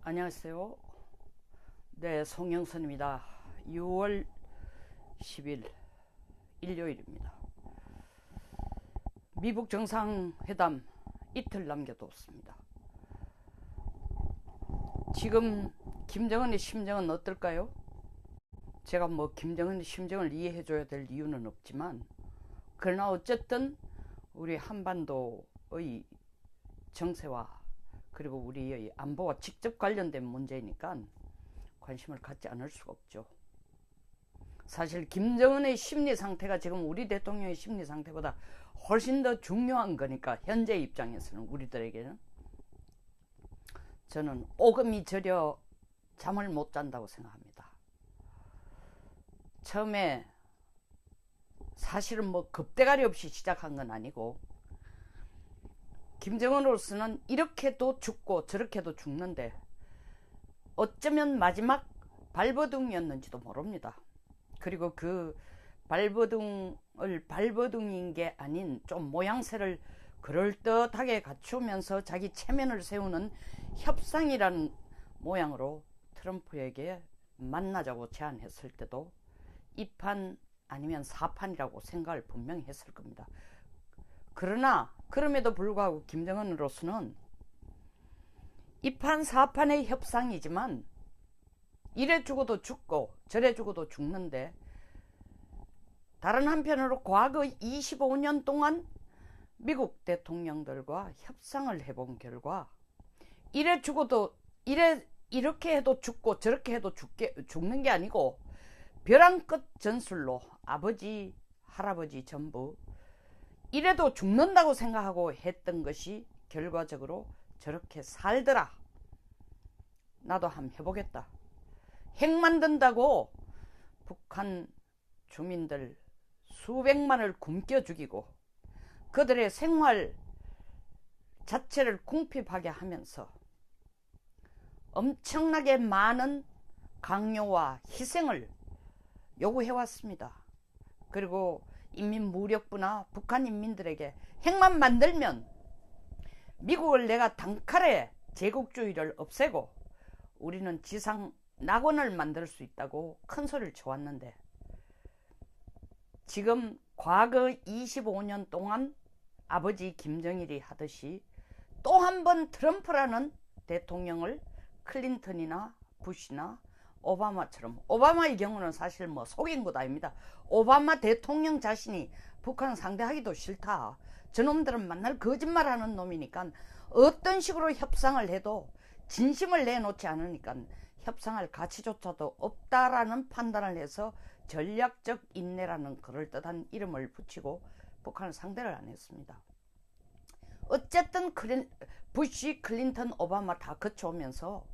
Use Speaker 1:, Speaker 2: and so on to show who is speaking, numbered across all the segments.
Speaker 1: 안녕하세요. 네, 송영선입니다. 6월 10일 일요일입니다. 미북 정상회담 이틀 남겨뒀습니다. 지금 김정은의 심정은 어떨까요? 제가 김정은의 심정을 이해해줘야 될 이유는 없지만, 그러나 어쨌든 우리 한반도의 정세와 그리고 우리의 안보와 직접 관련된 문제이니까 관심을 갖지 않을 수가 없죠. 사실 김정은의 심리 상태가 지금 우리 대통령의 심리 상태보다 훨씬 더 중요한 거니까, 현재 입장에서는, 우리들에게는. 저는 오금이 저려 잠을 못 잔다고 생각합니다. 처음에 사실은 급대가리 없이 시작한 건 아니고, 김정은으로서는 이렇게도 죽고 저렇게도 죽는데 어쩌면 마지막 발버둥이었는지도 모릅니다. 그리고 그 발버둥인 게 아닌 좀 모양새를 그럴듯하게 갖추면서 자기 체면을 세우는 협상이라는 모양으로 트럼프에게 만나자고 제안했을 때도 2판 아니면 4판이라고 생각을 분명히 했을 겁니다. 그러나 그럼에도 불구하고 김정은으로서는 2판 4판의 협상이지만 이래 죽어도 죽고 저래 죽어도 죽는데, 다른 한편으로 과거 25년 동안 미국 대통령들과 협상을 해본 결과 이래 죽어도 이렇게 해도 죽고 저렇게 해도 죽는 게 아니고, 벼랑 끝 전술로 아버지 할아버지 전부 이래도 죽는다고 생각하고 했던 것이 결과적으로 저렇게 살더라. 나도 한번 해보겠다. 핵 만든다고 북한 주민들 수백만을 굶겨 죽이고 그들의 생활 자체를 궁핍하게 하면서 엄청나게 많은 강요와 희생을 요구해왔습니다. 그리고 인민무력부나 북한 인민들에게 핵만 만들면 미국을 내가 단칼에 제국주의를 없애고 우리는 지상 낙원을 만들 수 있다고 큰 소리를 쳐왔는데, 지금 과거 25년 동안 아버지 김정일이 하듯이 또 한 번 트럼프라는 대통령을 클린턴이나 부시나 오바마처럼, 오바마의 경우는 사실 속인 것 아닙니다. 오바마 대통령 자신이 북한 상대하기도 싫다, 저놈들은 맨날 거짓말하는 놈이니까 어떤 식으로 협상을 해도 진심을 내놓지 않으니까 협상할 가치조차도 없다라는 판단을 해서 전략적 인내라는 그럴듯한 이름을 붙이고 북한을 상대를 안 했습니다. 어쨌든 부시, 클린턴, 오바마 다 거쳐오면서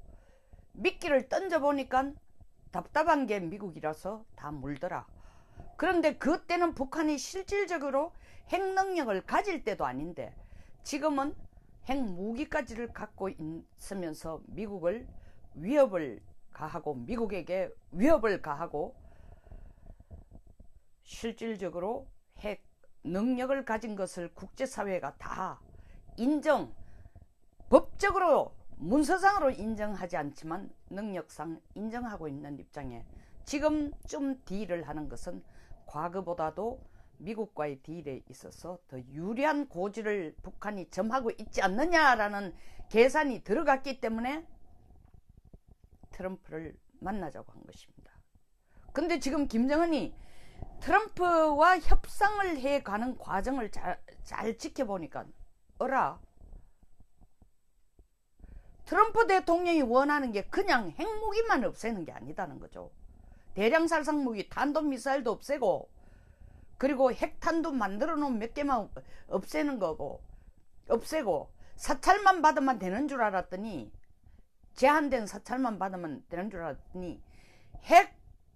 Speaker 1: 미끼를 던져보니까 답답한 게 미국이라서 다 물더라. 그런데 그때는 북한이 실질적으로 핵 능력을 가질 때도 아닌데, 지금은 핵 무기까지를 갖고 있으면서 미국을 위협을 가하고, 미국에게 위협을 가하고, 실질적으로 핵 능력을 가진 것을 국제사회가 다 법적으로 문서상으로 인정하지 않지만 능력상 인정하고 있는 입장에 지금 좀 딜을 하는 것은 과거보다도 미국과의 딜에 있어서 더 유리한 고지를 북한이 점하고 있지 않느냐라는 계산이 들어갔기 때문에 트럼프를 만나자고 한 것입니다. 근데 지금 김정은이 트럼프와 협상을 해가는 과정을 잘 지켜보니까 트럼프 대통령이 원하는 게 그냥 핵무기만 없애는 게 아니다는 거죠. 대량살상무기, 탄도미사일도 없애고, 그리고 핵탄도 만들어 놓은 몇 개만 없애고, 사찰만 받으면 되는 줄 알았더니, 제한된 사찰만 받으면 되는 줄 알았더니,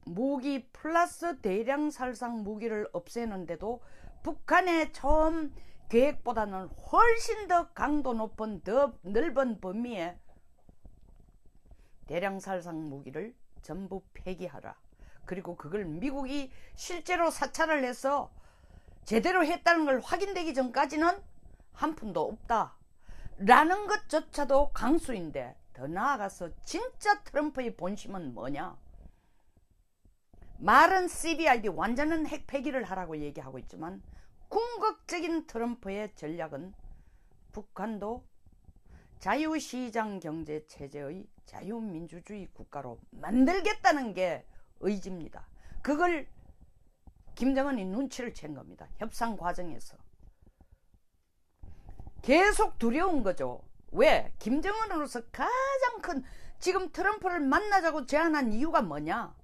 Speaker 1: 핵무기 플러스 대량살상무기를 없애는데도 북한의 처음 계획보다는 훨씬 더 강도 높은, 더 넓은 범위의 대량살상 무기를 전부 폐기하라. 그리고 그걸 미국이 실제로 사찰을 해서 제대로 했다는 걸 확인되기 전까지는 한 푼도 없다 라는 것조차도 강수인데, 더 나아가서 진짜 트럼프의 본심은 뭐냐? 말은 CBRD 완전한 핵 폐기를 하라고 얘기하고 있지만 궁극적인 트럼프의 전략은 북한도 자유시장 경제 체제의 자유민주주의 국가로 만들겠다는 게 의지입니다. 그걸 김정은이 눈치를 챈 겁니다. 협상 과정에서. 계속 두려운 거죠. 왜? 김정은으로서 가장 큰 지금 트럼프를 만나자고 제안한 이유가 뭐냐?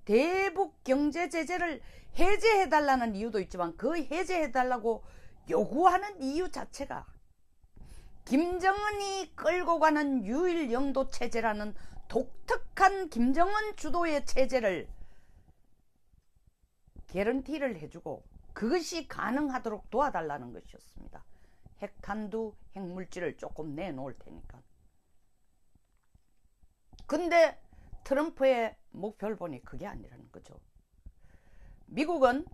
Speaker 1: 대북 경제 제재를 해제해달라는 이유도 있지만 그 해제해달라고 요구하는 이유 자체가 김정은이 끌고 가는 유일 영도 체제라는 독특한 김정은 주도의 체제를 개런티를 해주고 그것이 가능하도록 도와달라는 것이었습니다. 핵탄두, 핵물질을 조금 내놓을 테니까. 근데 트럼프의 목표를 보니 그게 아니라는 거죠. 미국은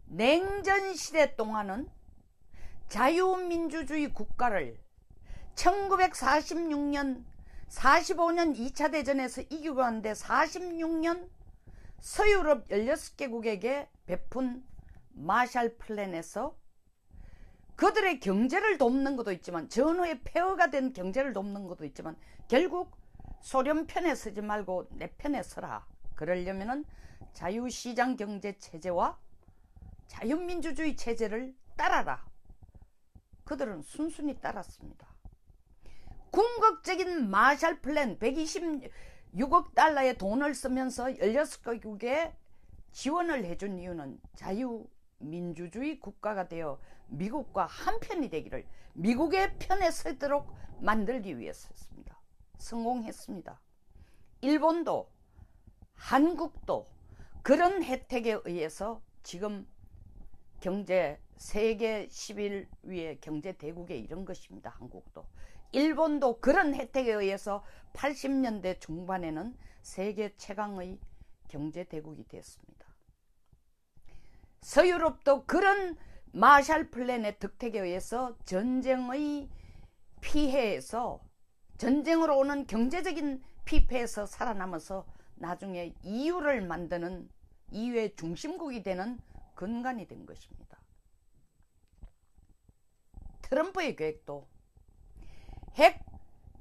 Speaker 1: 냉전 시대 동안은 자유민주주의 국가를 1946년 45년 2차 대전에서 이기고 왔는데 46년 서유럽 16개국에게 베푼 마샬 플랜에서 그들의 경제를 돕는 것도 있지만 전후에 폐허가 된 경제를 돕는 것도 있지만 결국 소련 편에 서지 말고 내 편에 서라. 그러려면은 자유시장 경제 체제와 자유민주주의 체제를 따라라. 그들은 순순히 따랐습니다. 궁극적인 마샬 플랜 126억 달러의 돈을 쓰면서 16개국에 지원을 해준 이유는 자유민주주의 국가가 되어 미국과 한편이 되기를 미국의 편에 서도록 만들기 위해서였습니다. 성공했습니다. 일본도 한국도 그런 혜택에 의해서 지금 세계 11위의 경제대국에 이른 것입니다. 한국도. 일본도 그런 혜택에 의해서 80년대 중반에는 세계 최강의 경제대국이 됐습니다. 서유럽도 그런 마샬 플랜의 득택에 의해서 전쟁의 피해에서 전쟁으로 오는 경제적인 피폐에서 살아남아서 나중에 EU를 만드는 EU의 중심국이 되는 근간이 된 것입니다. 트럼프의 계획도 핵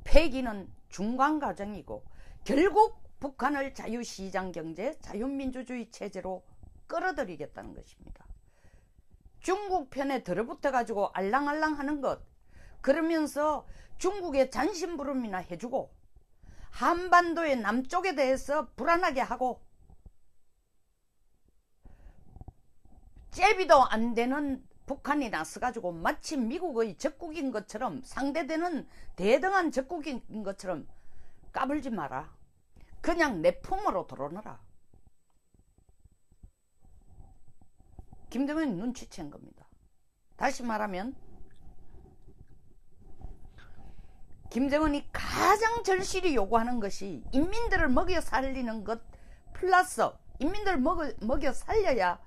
Speaker 1: 폐기는 중간 과정이고 결국 북한을 자유시장 경제, 자유민주주의 체제로 끌어들이겠다는 것입니다. 중국 편에 들어붙어 가지고 알랑알랑 하는 것, 그러면서 중국에 잔심부름이나 해주고 한반도의 남쪽에 대해서 불안하게 하고 잽이도 안 되는 북한이 나서가지고 마치 미국의 적국인 것처럼 상대되는 대등한 적국인 것처럼 까불지 마라. 그냥 내 품으로 들어오너라. 김정은이 눈치챈 겁니다. 다시 말하면 김정은이 가장 절실히 요구하는 것이 인민들을 먹여 살리는 것 플러스 인민들을 먹여 살려야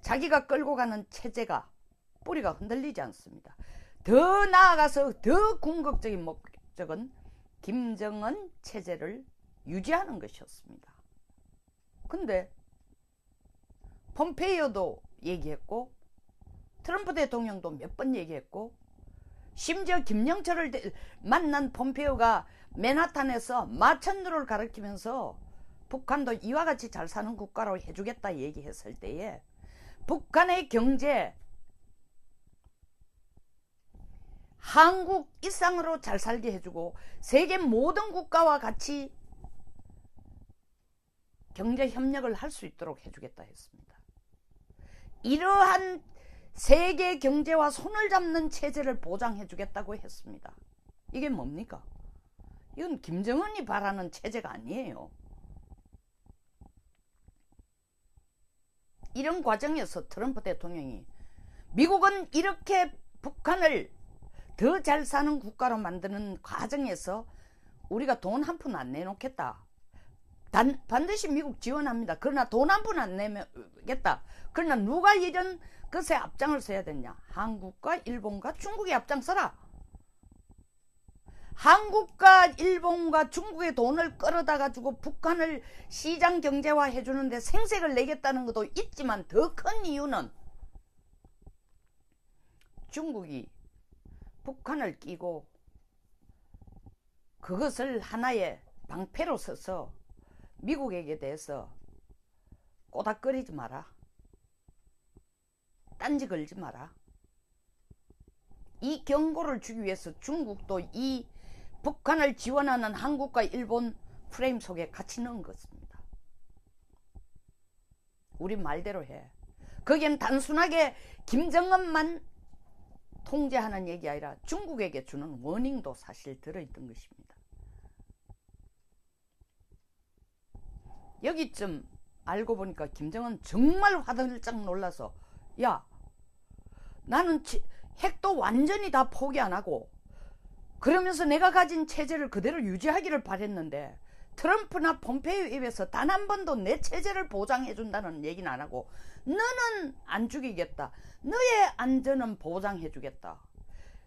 Speaker 1: 자기가 끌고 가는 체제가 뿌리가 흔들리지 않습니다. 더 나아가서 더 궁극적인 목적은 김정은 체제를 유지하는 것이었습니다. 근데 폼페이오도 얘기했고 트럼프 대통령도 몇 번 얘기했고 심지어 김영철을 만난 폼페이오가 맨하탄에서 마천루를 가리키면서 북한도 이와 같이 잘 사는 국가로 해주겠다 얘기했을 때에 북한의 경제 한국 이상으로 잘 살게 해주고 세계 모든 국가와 같이 경제 협력을 할 수 있도록 해주겠다 했습니다. 이러한 세계 경제와 손을 잡는 체제를 보장해 주겠다고 했습니다. 이게 뭡니까? 이건 김정은이 바라는 체제가 아니에요. 이런 과정에서 트럼프 대통령이 미국은 이렇게 북한을 더 잘 사는 국가로 만드는 과정에서 우리가 돈 한 푼 안 내놓겠다. 반드시 미국 지원합니다. 그러나 돈 한 푼 안 내겠다. 그러나 누가 이런 것에 앞장을 서야 되냐? 한국과 일본과 중국이 앞장서라. 한국과 일본과 중국의 돈을 끌어다 가지고 북한을 시장 경제화 해주는데 생색을 내겠다는 것도 있지만 더 큰 이유는 중국이 북한을 끼고 그것을 하나의 방패로 써서 미국에게 대해서 꼬닥거리지 마라. 딴지 걸지 마라. 이 경고를 주기 위해서 중국도 이 북한을 지원하는 한국과 일본 프레임 속에 같이 넣은 것입니다. 우리 말대로 해. 거기엔 단순하게 김정은만 통제하는 얘기 아니라 중국에게 주는 워닝도 사실 들어있던 것입니다. 여기쯤 알고 보니까 김정은 정말 화들짝 놀라서 야, 나는 핵도 완전히 다 포기 안 하고 그러면서 내가 가진 체제를 그대로 유지하기를 바랬는데 트럼프나 폼페이오 입에서 단 한 번도 내 체제를 보장해 준다는 얘기는 안 하고 너는 안 죽이겠다. 너의 안전은 보장해 주겠다.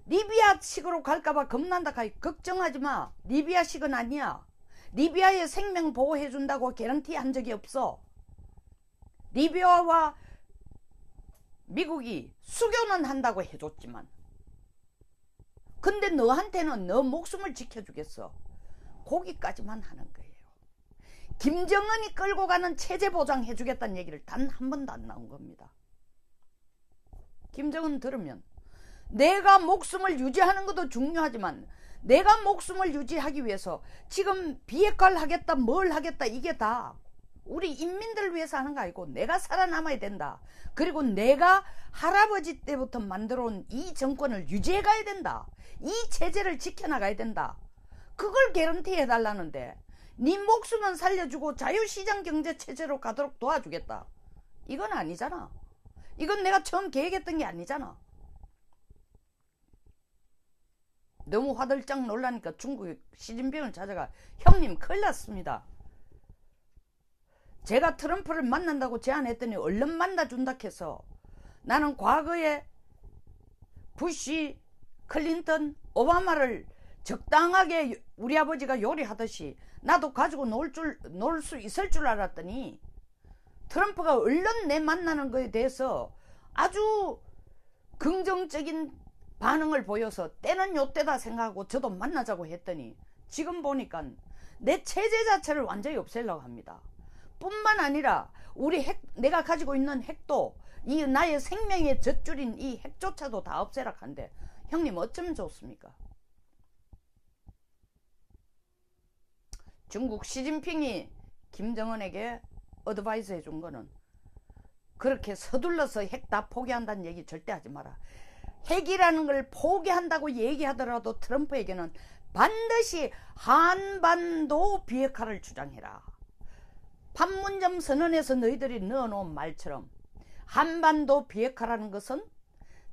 Speaker 1: 리비아식으로 갈까봐 겁난다. 걱정하지 마. 리비아식은 아니야. 리비아의 생명 보호해 준다고 개런티 한 적이 없어. 리비아와 미국이 수교는 한다고 해줬지만 근데 너한테는 너 목숨을 지켜주겠어. 거기까지만 하는 거예요. 김정은이 끌고 가는 체제 보장 해주겠다는 얘기를 단 한 번도 안 나온 겁니다. 김정은 들으면 내가 목숨을 유지하는 것도 중요하지만 내가 목숨을 유지하기 위해서 지금 비핵화를 하겠다 뭘 하겠다 이게 다 우리 인민들을 위해서 하는 거 아니고 내가 살아남아야 된다. 그리고 내가 할아버지 때부터 만들어온 이 정권을 유지해 가야 된다. 이 체제를 지켜나가야 된다. 그걸 개런티 해달라는데 네 목숨은 살려주고 자유시장 경제 체제로 가도록 도와주겠다. 이건 아니잖아. 이건 내가 처음 계획했던 게 아니잖아. 너무 화들짝 놀라니까 중국 시진핑을 찾아가 형님 큰일 났습니다. 제가 트럼프를 만난다고 제안했더니 얼른 만나준다 해서 나는 과거에 부시, 클린턴, 오바마를 적당하게 우리 아버지가 요리하듯이 나도 가지고 놀 수 있을 줄 알았더니 트럼프가 얼른 내 만나는 거에 대해서 아주 긍정적인 반응을 보여서 때는 요때다 생각하고 저도 만나자고 했더니 지금 보니까 내 체제 자체를 완전히 없애려고 합니다. 뿐만 아니라 우리 내가 가지고 있는 핵도 이 나의 생명의 젖줄인 이 핵조차도 다 없애라 한데 형님 어쩌면 좋습니까? 중국 시진핑이 김정은에게 어드바이스 해준 거는 그렇게 서둘러서 핵 다 포기한다는 얘기 절대 하지 마라. 핵이라는 걸 포기한다고 얘기하더라도 트럼프에게는 반드시 한반도 비핵화를 주장해라. 판문점 선언에서 너희들이 넣어놓은 말처럼 한반도 비핵화라는 것은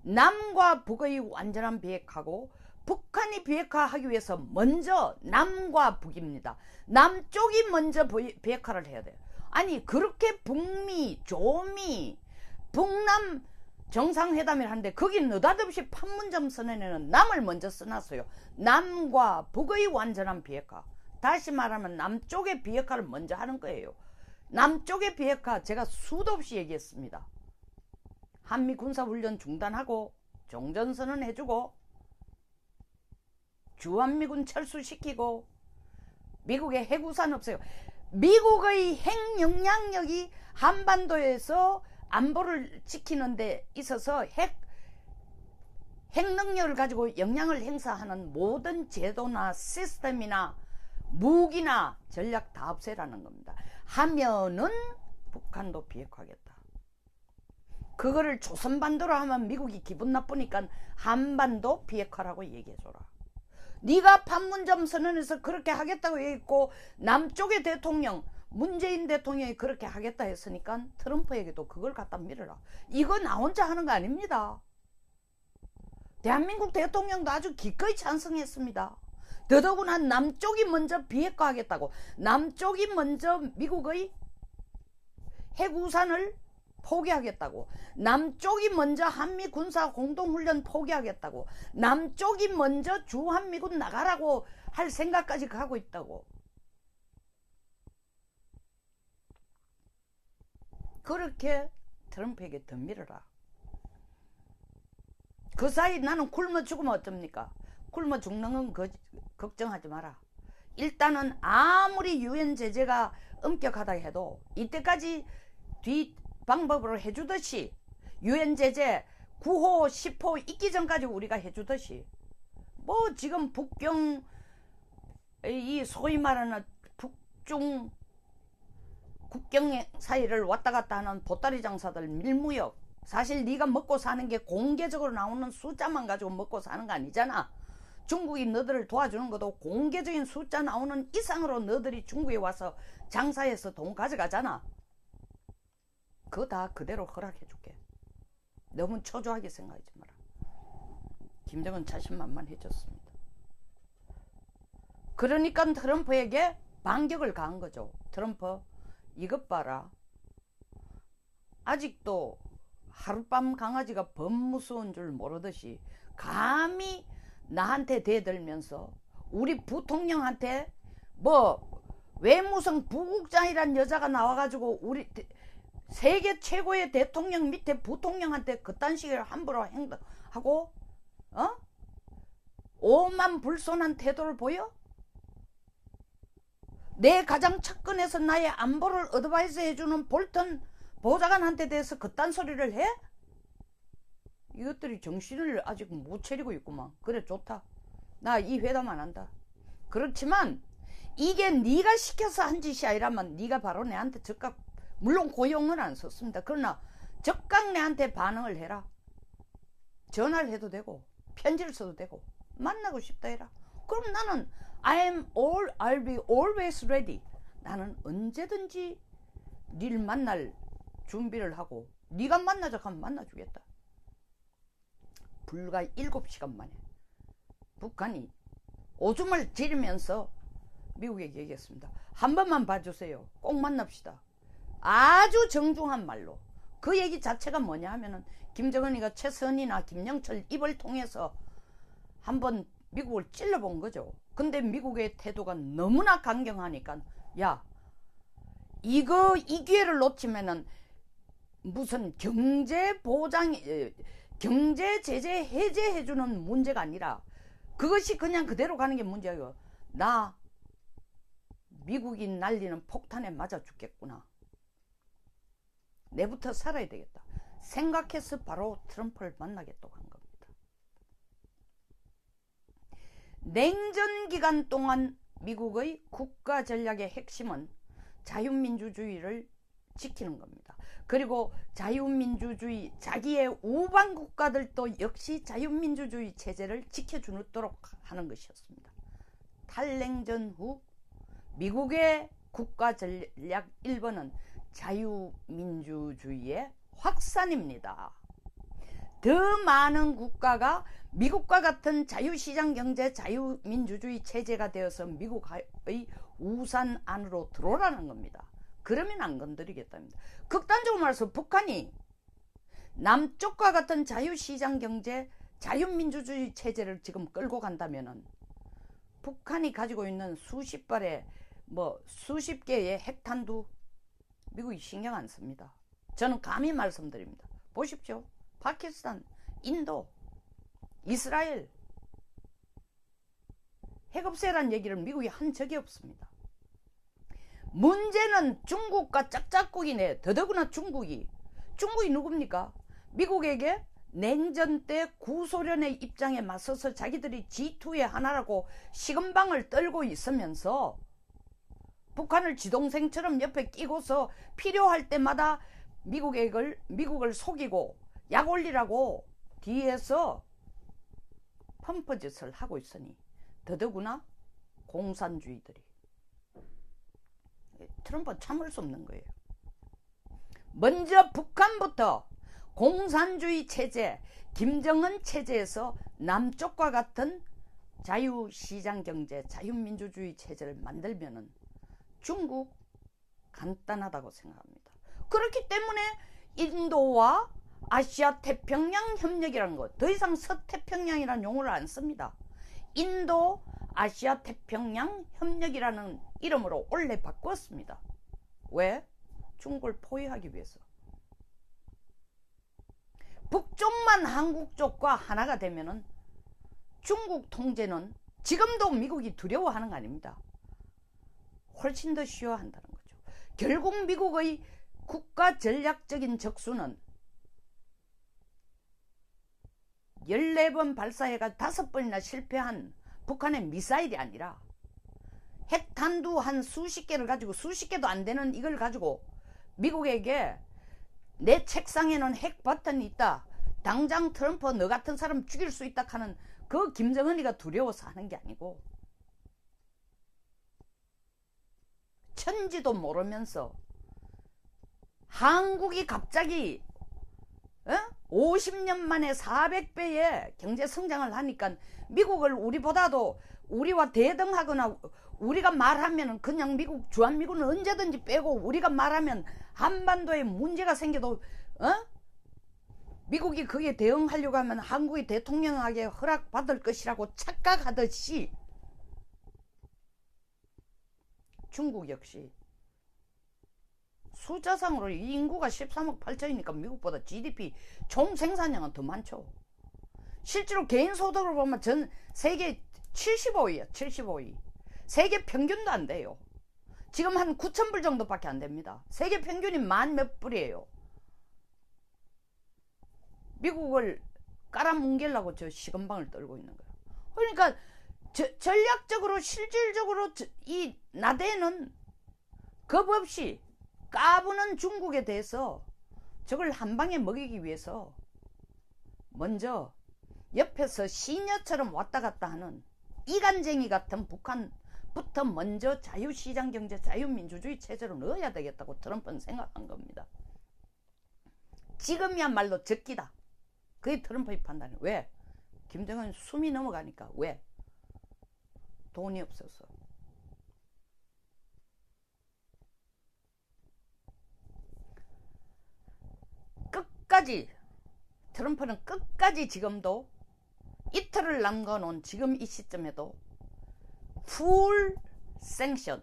Speaker 1: 남과 북의 완전한 비핵화고 북한이 비핵화하기 위해서 먼저 남과 북입니다. 남쪽이 먼저 비핵화를 해야 돼요. 아니 그렇게 북미, 조미, 북남 정상회담을 하는데 거기 느닷없이 판문점 선언에는 남을 먼저 써놨어요. 남과 북의 완전한 비핵화. 다시 말하면 남쪽의 비핵화를 먼저 하는 거예요. 남쪽의 비핵화 제가 수도 없이 얘기했습니다. 한미 군사훈련 중단하고 종전선언 해주고 주한미군 철수시키고 미국의 핵우산 없어요. 미국의 핵 영향력이 한반도에서 안보를 지키는 데 있어서 핵 능력을 가지고 영향을 행사하는 모든 제도나 시스템이나 무기나 전략 다 없애라는 겁니다. 하면은 북한도 비핵화하겠다. 그거를 조선반도로 하면 미국이 기분 나쁘니까 한반도 비핵화라고 얘기해줘라. 네가 판문점 선언에서 그렇게 하겠다고 얘기했고 남쪽의 대통령 문재인 대통령이 그렇게 하겠다 했으니까 트럼프에게도 그걸 갖다 밀어라. 이거 나 혼자 하는 거 아닙니다. 대한민국 대통령도 아주 기꺼이 찬성했습니다. 더더구나 남쪽이 먼저 비핵화하겠다고 남쪽이 먼저 미국의 핵우산을 포기하겠다고. 남쪽이 먼저 한미 군사 공동훈련 포기하겠다고. 남쪽이 먼저 주한미군 나가라고 할 생각까지 가고 있다고. 그렇게 트럼프에게 덤밀어라. 그 사이 나는 굶어 죽으면 어쩝니까? 굶어 죽는 건 걱정하지 마라. 일단은 아무리 유엔 제재가 엄격하다 해도 이때까지 뒷 방법으로 해주듯이 유엔 제재 9호 10호 있기 전까지 우리가 해주듯이 뭐 지금 북경 이 소위 말하는 북중 국경 사이를 왔다 갔다 하는 보따리 장사들 밀무역, 사실 네가 먹고 사는 게 공개적으로 나오는 숫자만 가지고 먹고 사는 거 아니잖아. 중국이 너들을 도와주는 것도 공개적인 숫자 나오는 이상으로 너들이 중국에 와서 장사해서 돈 가져가잖아. 그거 다 그대로 허락해줄게. 너무 초조하게 생각하지 마라. 김정은 자신만만해졌습니다. 그러니까 트럼프에게 반격을 가한 거죠. 트럼프 이것 봐라. 아직도 하룻밤 강아지가 범 무서운 줄 모르듯이 감히 나한테 대들면서 우리 부통령한테 뭐 외무성 부국장이란 여자가 나와가지고 우리 세계 최고의 대통령 밑에 부통령한테 그딴 식으로 함부로 행동하고 오만불손한 태도를 보여? 내 가장 측근에서 나의 안보를 어드바이스 해주는 볼턴 보좌관한테 대해서 그딴 소리를 해? 이것들이 정신을 아직 못 차리고 있구만. 그래 좋다. 나 이 회담 안 한다. 그렇지만 이게 네가 시켜서 한 짓이 아니라면 네가 바로 내한테 즉각, 물론 고용은 안 썼습니다. 그러나 즉각 내한테 반응을 해라. 전화를 해도 되고 편지를 써도 되고 만나고 싶다 해라. 그럼 나는 I'll be always ready. 나는 언제든지 니를 만날 준비를 하고 네가 만나자 하면 만나주겠다. 불과 7시간 만에 북한이 오줌을 지르면서 미국에게 얘기했습니다. 한 번만 봐주세요. 꼭 만납시다. 아주 정중한 말로. 그 얘기 자체가 뭐냐 하면은 김정은이가 최선희나 김영철 입을 통해서 한번 미국을 찔러본 거죠. 근데 미국의 태도가 너무나 강경하니까 야, 이 기회를 놓치면은 무슨 경제 보장, 경제 제재 해제해주는 문제가 아니라 그것이 그냥 그대로 가는 게 문제예요. 나 미국이 날리는 폭탄에 맞아 죽겠구나. 내부터 살아야 되겠다. 생각해서 바로 트럼프를 만나겠다고 한 겁니다. 냉전 기간 동안 미국의 국가 전략의 핵심은 자유민주주의를 지키는 겁니다. 그리고 자유민주주의, 자기의 우방 국가들도 역시 자유민주주의 체제를 지켜주도록 하는 것이었습니다. 탈냉전 후 미국의 국가 전략 1번은 자유민주주의의 확산입니다. 더 많은 국가가 미국과 같은 자유시장 경제, 자유민주주의 체제가 되어서 미국의 우산 안으로 들어오라는 겁니다. 그러면 안 건드리겠답니다. 극단적으로 말해서 북한이 남쪽과 같은 자유시장 경제, 자유민주주의 체제를 지금 끌고 간다면은 북한이 가지고 있는 수십 발의 수십 개의 핵탄두 미국이 신경 안 씁니다. 저는 감히 말씀드립니다. 보십시오. 파키스탄, 인도, 이스라엘 핵 없애라는 얘기를 미국이 한 적이 없습니다. 문제는 중국과 짝짝꿍이네. 더더구나 중국이 누굽니까? 미국에게 냉전 때 구소련의 입장에 맞서서 자기들이 G2의 하나라고 식은방을 떨고 있으면서 북한을 지동생처럼 옆에 끼고서 필요할 때마다 미국을 속이고 약 올리라고 뒤에서 펌프짓을 하고 있으니 더더구나 공산주의들이 트럼프는 참을 수 없는 거예요. 먼저 북한부터 공산주의 체제, 김정은 체제에서 남쪽과 같은 자유시장 경제, 자유민주주의 체제를 만들면은 중국 간단하다고 생각합니다. 그렇기 때문에 인도와 아시아 태평양 협력이라는 거, 더 이상 서태평양이라는 용어를 안 씁니다. 인도 아시아 태평양 협력이라는 이름으로 원래 바꿨습니다. 왜? 중국을 포위하기 위해서. 북쪽만 한국 쪽과 하나가 되면은 중국 통제는 지금도 미국이 두려워하는 거 아닙니다. 훨씬 더 쉬워한다는 거죠. 결국 미국의 국가 전략적인 적수는 14번 발사해가 5번이나 실패한 북한의 미사일이 아니라 핵탄두 한 수십 개를 가지고, 수십 개도 안 되는 이걸 가지고 미국에게 내 책상에는 핵 버튼이 있다, 당장 트럼프 너 같은 사람 죽일 수 있다 하는 그 김정은이가 두려워서 하는 게 아니고, 천지도 모르면서 한국이 갑자기 50년 만에 400배의 경제 성장을 하니까 미국을 우리보다도, 우리와 대등하거나 우리가 말하면 그냥 미국, 주한미군은 언제든지 빼고 우리가 말하면 한반도에 문제가 생겨도 미국이 그게 대응하려고 하면 한국이 대통령에게 허락받을 것이라고 착각하듯이 중국 역시 숫자상으로 인구가 13억 8천이니까 미국보다 GDP 총 생산량은 더 많죠. 실제로 개인 소득으로 보면 전 세계 75위야. 75위. 세계 평균도 안 돼요. 지금 한 9,000불 정도밖에 안 됩니다. 세계 평균이 만 몇 불이에요. 미국을 깔아뭉개려고 저 시건방을 떨고 있는 거예요. 그러니까 전략적으로 실질적으로 이 나대는 겁 없이 까부는 중국에 대해서 저걸 한 방에 먹이기 위해서 먼저 옆에서 시녀처럼 왔다 갔다 하는 이간쟁이 같은 북한부터 먼저 자유시장 경제, 자유민주주의 체제로 넣어야 되겠다고 트럼프는 생각한 겁니다. 지금이야말로 적기다. 그게 트럼프의 판단이에요. 왜? 김정은 숨이 넘어가니까. 왜? 돈이 없어서. 끝까지, 트럼프는 끝까지 지금도 이틀을 남겨놓은 지금 이 시점에도 full sanction,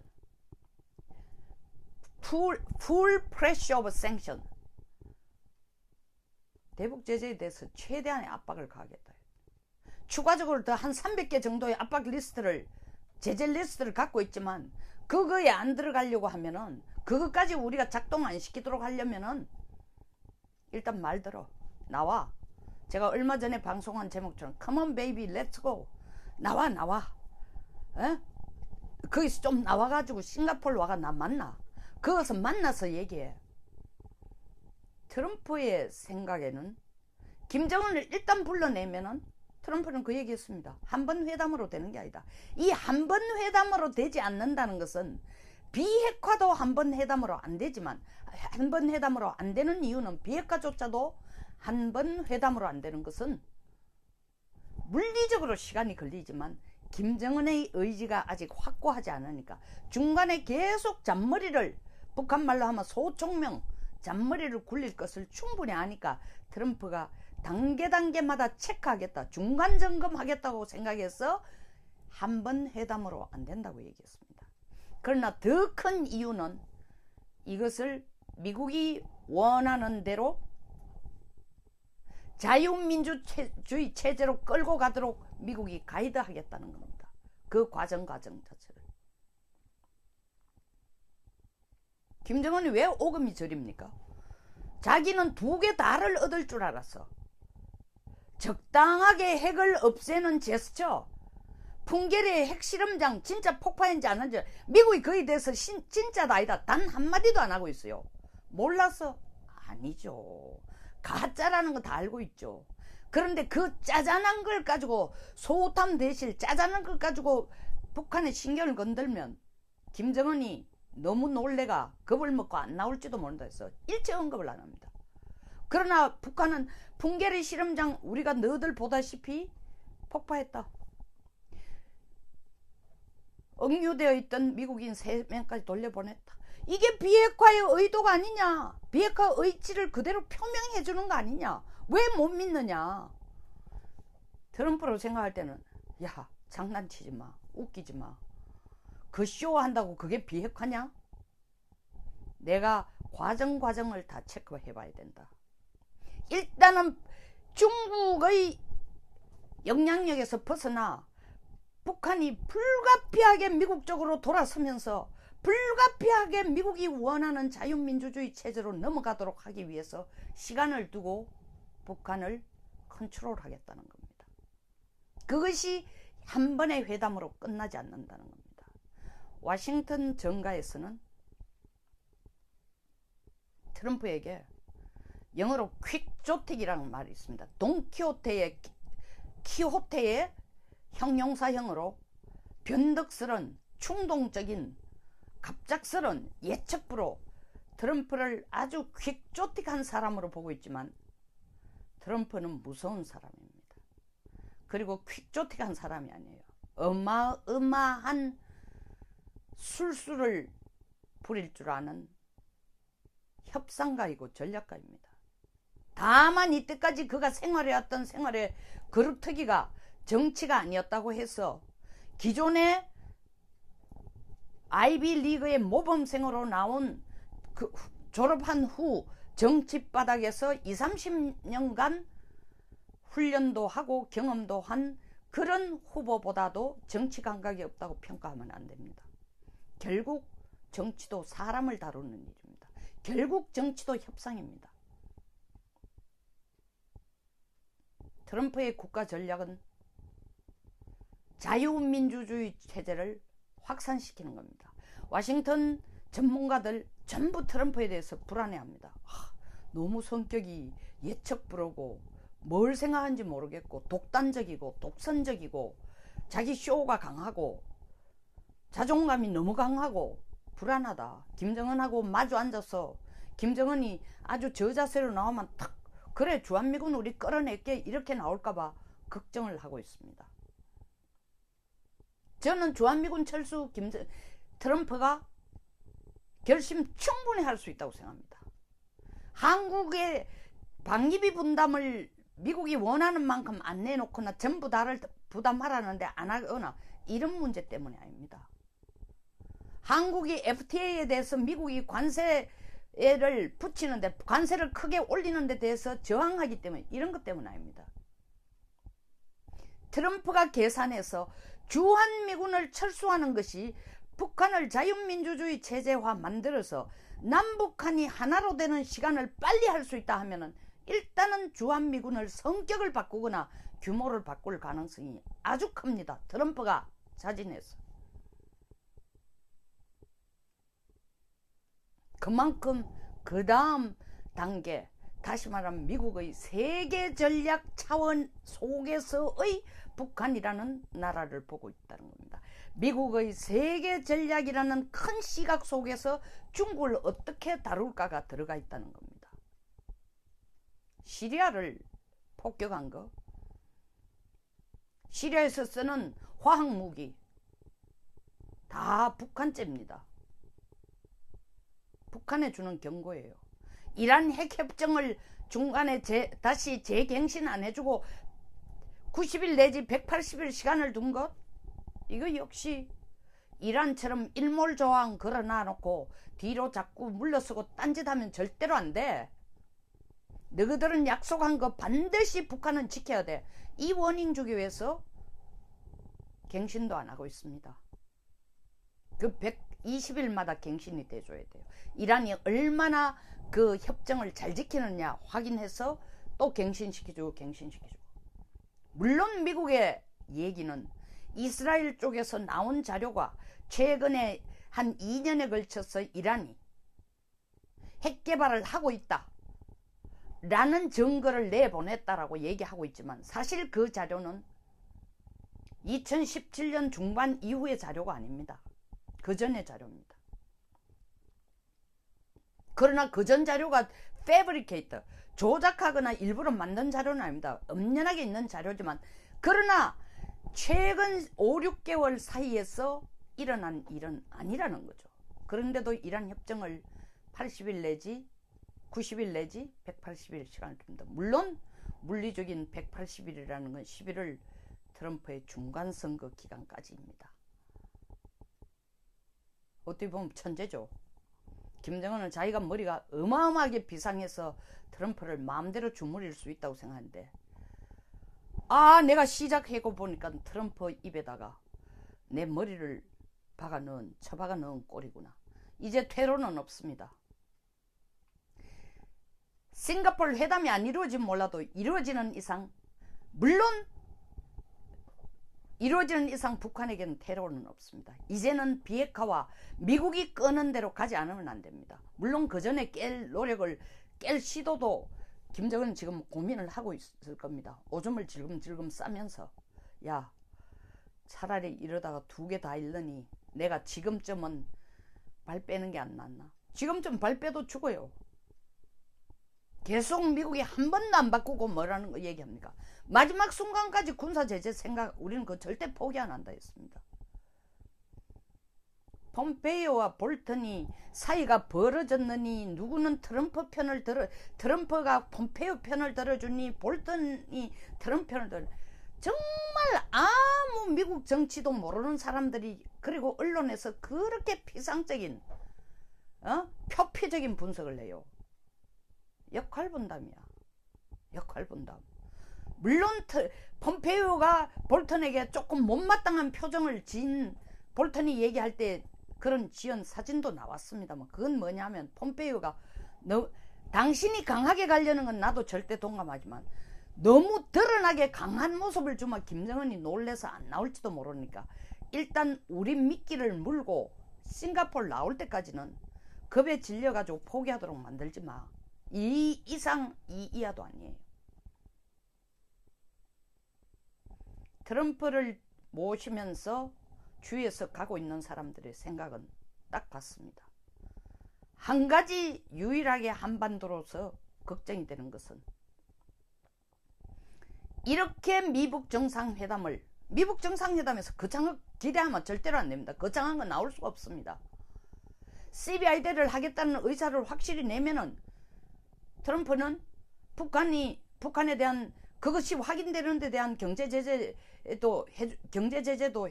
Speaker 1: full pressure of sanction, 대북 제재에 대해서 최대한의 압박을 가하겠다. 추가적으로 더 한 300개 정도의 압박 리스트를, 제재 리스트를 갖고 있지만 그거에 안 들어가려고 하면은, 그것까지 우리가 작동 안 시키도록 하려면은 일단 말 들어. 나와. 제가 얼마 전에 방송한 제목처럼 Come on baby let's go. 나와. 거기서 좀 나와가지고 싱가포르 와가 나 만나. 거기서 만나서 얘기해. 트럼프의 생각에는 김정은을 일단 불러내면은, 트럼프는 그 얘기했습니다. 한 번 회담으로 되는 게 아니다. 이 한 번 회담으로 되지 않는다는 것은, 비핵화도 한 번 회담으로 안 되지만, 한 번 회담으로 안 되는 이유는, 비핵화조차도 한 번 회담으로 안 되는 것은 물리적으로 시간이 걸리지만 김정은의 의지가 아직 확고하지 않으니까, 중간에 계속 잔머리를, 북한 말로 하면 소총명 잔머리를 굴릴 것을 충분히 아니까 트럼프가 단계마다 체크하겠다, 중간 점검하겠다고 생각해서 한 번 회담으로 안 된다고 얘기했습니다. 그러나 더 큰 이유는 이것을 미국이 원하는 대로 자유민주주의 체제로 끌고 가도록 미국이 가이드하겠다는 겁니다. 그 과정 자체를. 김정은이 왜 오금이 저립니까? 자기는 2개 다를 얻을 줄 알았어. 적당하게 핵을 없애는 제스처, 풍계리의 핵실험장 진짜 폭파했는지 안 한지 미국이 그에 대해서 진짜다 아니다 단 한마디도 안 하고 있어요. 몰라서? 아니죠. 가짜라는 거 다 알고 있죠. 그런데 그 짜잔한 걸 가지고, 소탐 대실 짜잔한 걸 가지고 북한의 신경을 건들면 김정은이 너무 놀래가 겁을 먹고 안 나올지도 모른다 해서 일체 언급을 안 합니다. 그러나 북한은 풍계리 실험장 우리가 너희들 보다시피 폭파했다. 억류되어 있던 미국인 3명까지 돌려보냈다. 이게 비핵화의 의도가 아니냐. 비핵화 의지를 그대로 표명해 주는 거 아니냐. 왜 못 믿느냐. 트럼프로 생각할 때는 야, 장난치지 마. 웃기지 마. 그 쇼 한다고 그게 비핵화냐? 내가 과정을 다 체크해 봐야 된다. 일단은 중국의 영향력에서 벗어나 북한이 불가피하게 미국 쪽으로 돌아서면서 불가피하게 미국이 원하는 자유민주주의 체제로 넘어가도록 하기 위해서 시간을 두고 북한을 컨트롤하겠다는 겁니다. 그것이 한 번의 회담으로 끝나지 않는다는 겁니다. 워싱턴 정가에서는 트럼프에게 영어로 퀵조틱이라는 말이 있습니다. 돈키호테의 형용사형으로 변덕스런 충동적인 갑작스런 예측부로 트럼프를 아주 퀵조틱한 사람으로 보고 있지만 트럼프는 무서운 사람입니다. 그리고 퀵조틱한 사람이 아니에요. 어마어마한 술수를 부릴 줄 아는 협상가이고 전략가입니다. 다만 이때까지 그가 생활해왔던 생활의 그루터기가 정치가 아니었다고 해서 기존의 아이비 리그의 모범생으로 나온 그 졸업한 후 정치 바닥에서 20-30년간 훈련도 하고 경험도 한 그런 후보보다도 정치 감각이 없다고 평가하면 안 됩니다. 결국 정치도 사람을 다루는 일입니다. 결국 정치도 협상입니다. 트럼프의 국가 전략은 자유민주주의 체제를 확산시키는 겁니다. 워싱턴 전문가들 전부 트럼프에 대해서 불안해합니다. 너무 성격이 예측불허고 뭘 생각하는지 모르겠고 독단적이고 독선적이고 자기 쇼가 강하고 자존감이 너무 강하고 불안하다. 김정은하고 마주 앉아서 김정은이 아주 저자세로 나오면 탁 그래 주한미군 우리 끌어낼게 이렇게 나올까봐 걱정을 하고 있습니다. 저는 주한미군 철수 트럼프가 결심 충분히 할 수 있다고 생각합니다. 한국의 방위비 분담을 미국이 원하는 만큼 안 내놓거나 전부 다를 부담하라는데 안 하거나 이런 문제 때문이 아닙니다. 한국이 FTA에 대해서 미국이 관세를 붙이는데 관세를 크게 올리는 데 대해서 저항하기 때문에 이런 것 때문 아닙니다. 트럼프가 계산해서 주한미군을 철수하는 것이 북한을 자유민주주의 체제화 만들어서 남북한이 하나로 되는 시간을 빨리 할 수 있다 하면은 일단은 주한미군을 성격을 바꾸거나 규모를 바꿀 가능성이 아주 큽니다. 트럼프가 자진해서. 그만큼 그 다음 단계, 다시 말하면 미국의 세계 전략 차원 속에서의 북한이라는 나라를 보고 있다는 겁니다. 미국의 세계 전략이라는 큰 시각 속에서 중국을 어떻게 다룰까가 들어가 있다는 겁니다. 시리아를 폭격한 거, 시리아에서 쓰는 화학무기 다 북한제입니다. 북한에 주는 경고예요. 이란 핵협정을 중간에 다시 재갱신 안 해주고 90일 내지 180일 시간을 둔 것, 이거 역시 이란처럼 일몰조항 걸어놔놓고 뒤로 자꾸 물러서고 딴짓하면 절대로 안 돼. 너희들은 약속한 거 반드시 북한은 지켜야 돼. 이 워닝 주기 위해서 갱신도 안 하고 있습니다. 그 120일마다 갱신이 돼줘야 돼요. 이란이 얼마나 그 협정을 잘 지키느냐 확인해서 또 갱신시켜주고. 물론 미국의 얘기는 이스라엘 쪽에서 나온 자료가 최근에 한 2년에 걸쳐서 이란이 핵 개발을 하고 있다 라는 증거를 내보냈다라고 얘기하고 있지만 사실 그 자료는 2017년 중반 이후의 자료가 아닙니다. 그 전의 자료입니다. 그러나 그 전 자료가 패브리케이터, 조작하거나 일부러 만든 자료는 아닙니다. 엄연하게 있는 자료지만 그러나 최근 5-6개월 사이에서 일어난 일은 아니라는 거죠. 그런데도 이란 협정을 80일 내지 90일 내지 180일 시간을 줍니다. 물론 물리적인 180일이라는 건 11월 트럼프의 중간선거 기간까지입니다. 어떻게 보면 천재죠. 김정은은 자기가 머리가 어마어마하게 비상해서 트럼프를 마음대로 주무릴 수 있다고 생각하는데, 내가 시작하고 보니까 트럼프 입에다가 내 머리를 쳐박아 넣은 꼴이구나. 이제 퇴로는 없습니다. 싱가포르 회담이 안 이루어지면 몰라도 이루어지는 이상, 물론 이루어지는 이상 북한에게는 테러는 없습니다. 이제는 비핵화와 미국이 끄는 대로 가지 않으면 안 됩니다. 물론 그 전에 깰 시도도 김정은은 지금 고민을 하고 있을 겁니다. 오줌을 질금질금 싸면서, 야, 차라리 이러다가 2개 다 잃느니 내가 지금쯤은 발 빼는 게 안 낫나. 지금쯤 발 빼도 죽어요. 계속 미국이 한 번도 안 바꾸고 뭐라는 거 얘기합니까? 마지막 순간까지 군사 제재 생각, 우리는 그거 절대 포기 안 한다 했습니다. 폼페이오와 볼턴이 사이가 벌어졌느니 누구는 트럼프가 폼페이오 편을 들어주니 볼턴이 트럼프 편을 들어. 정말 아무 미국 정치도 모르는 사람들이, 그리고 언론에서 그렇게 피상적인 표피적인 분석을 해요. 역할 분담이야. 역할 분담. 물론 폼페이오가 볼턴에게 조금 못마땅한 표정을 지은, 볼턴이 얘기할 때 그런 지연 사진도 나왔습니다만, 그건 뭐냐면 폼페이오가 당신이 강하게 가려는 건 나도 절대 동감하지만 너무 드러나게 강한 모습을 주면 김정은이 놀래서 안 나올지도 모르니까 일단 우리 미끼를 물고 싱가포르 나올 때까지는 겁에 질려가지고 포기하도록 만들지 마. 이 이상 이 이하도 아니에요. 트럼프를 모시면서 주위에서 가고 있는 사람들의 생각은 딱 같습니다. 한 가지 유일하게 한반도로서 걱정이 되는 것은, 이렇게 미국 정상회담에서 거창하게 기대하면 절대로 안 됩니다. 거창한 건 나올 수가 없습니다. CBI대를 하겠다는 의사를 확실히 내면은 트럼프는 북한에 대한 그것이 확인되는 데 대한 경제 제재도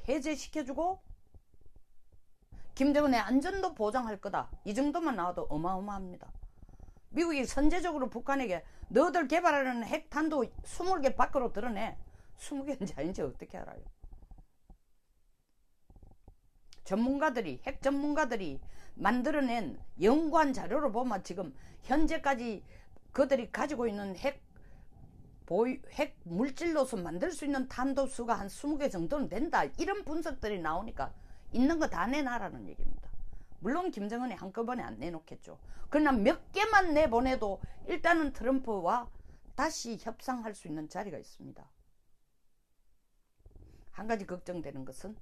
Speaker 1: 해제시켜주고 김정은의 안전도 보장할 거다. 이 정도만 나와도 어마어마합니다. 미국이 선제적으로 북한에게 너희들 개발하는 핵탄도 20개 밖으로 드러내. 20개인지 아닌지 어떻게 알아요? 핵 전문가들이 만들어낸 연구한 자료로 보면 지금 현재까지 그들이 가지고 있는 핵 물질로서 만들 수 있는 탄도수가 한 20개 정도는 된다. 이런 분석들이 나오니까 있는 거 다 내놔라는 얘기입니다. 물론 김정은이 한꺼번에 안 내놓겠죠. 그러나 몇 개만 내보내도 일단은 트럼프와 다시 협상할 수 있는 자리가 있습니다. 한 가지 걱정되는 것은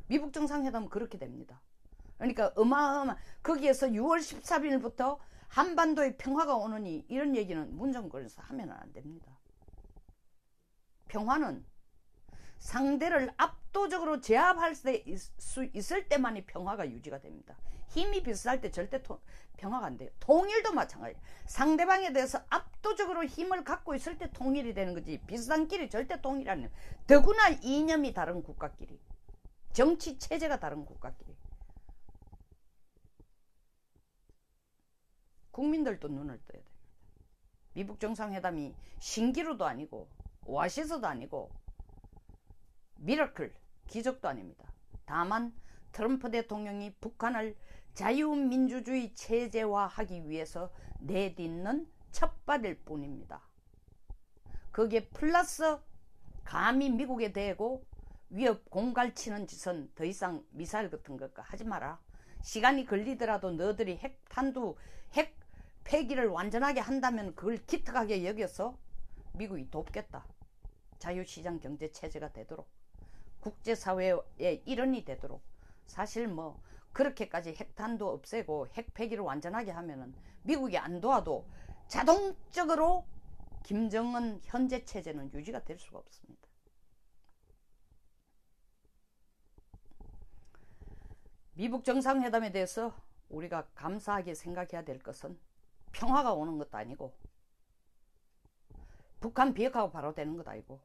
Speaker 1: 미국 정상회담은 그렇게 됩니다. 그러니까 거기에서 6월 13일부터 한반도의 평화가 오느니 이런 얘기는 문정권에서 하면 안 됩니다. 평화는 상대를 압도적으로 제압할 수 있을 때만이 평화가 유지가 됩니다. 힘이 비슷할 때 절대 평화가 안 돼요. 통일도 마찬가지예요. 상대방에 대해서 압도적으로 힘을 갖고 있을 때 통일이 되는 거지, 비슷한 길이 절대 통일이 아니에요. 더구나 이념이 다른 국가끼리, 정치 체제가 다른 국가끼리. 국민들도 눈을 떠야 됩니다. 미국 정상회담이 신기루도 아니고 오아시스도 아니고 미라클, 기적도 아닙니다. 다만 트럼프 대통령이 북한을 자유민주주의 체제화하기 위해서 내딛는 첫발일 뿐입니다. 거기에 플러스 감히 미국에 대고 위협 공갈치는 짓은 더 이상 미사일 같은 것과 하지 마라. 시간이 걸리더라도 너희들이 핵 폐기를 완전하게 한다면 그걸 기특하게 여겨서 미국이 돕겠다. 자유시장 경제 체제가 되도록, 국제사회의 일원이 되도록. 사실 뭐 그렇게까지 핵탄도 없애고 핵 폐기를 완전하게 하면은 미국이 안 도와도 자동적으로 김정은 현재 체제는 유지가 될 수가 없습니다. 미국 정상회담에 대해서 우리가 감사하게 생각해야 될 것은 평화가 오는 것도 아니고 북한 비핵화가 바로 되는 것도 아니고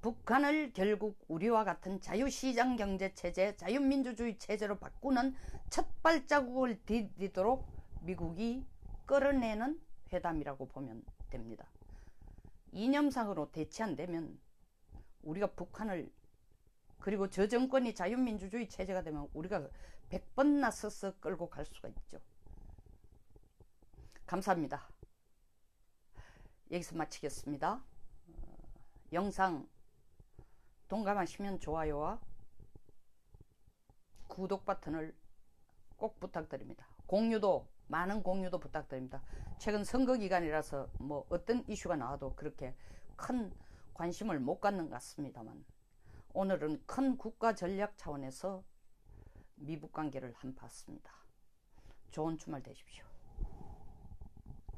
Speaker 1: 북한을 결국 우리와 같은 자유시장 경제체제, 자유민주주의 체제로 바꾸는 첫 발자국을 디디도록 미국이 끌어내는 회담이라고 보면 됩니다. 이념상으로 대치 안 되면 우리가 북한을, 그리고 저 정권이 자유민주주의 체제가 되면 우리가 100번 나서서 끌고 갈 수가 있죠. 감사합니다. 여기서 마치겠습니다. 영상 동감하시면 좋아요와 구독 버튼을 꼭 부탁드립니다. 공유도, 많은 공유도 부탁드립니다. 최근 선거 기간이라서 뭐 어떤 이슈가 나와도 그렇게 큰 관심을 못 갖는 것 같습니다만, 오늘은 큰 국가 전략 차원에서 미북 관계를 한파했습니다. 좋은 주말 되십시오.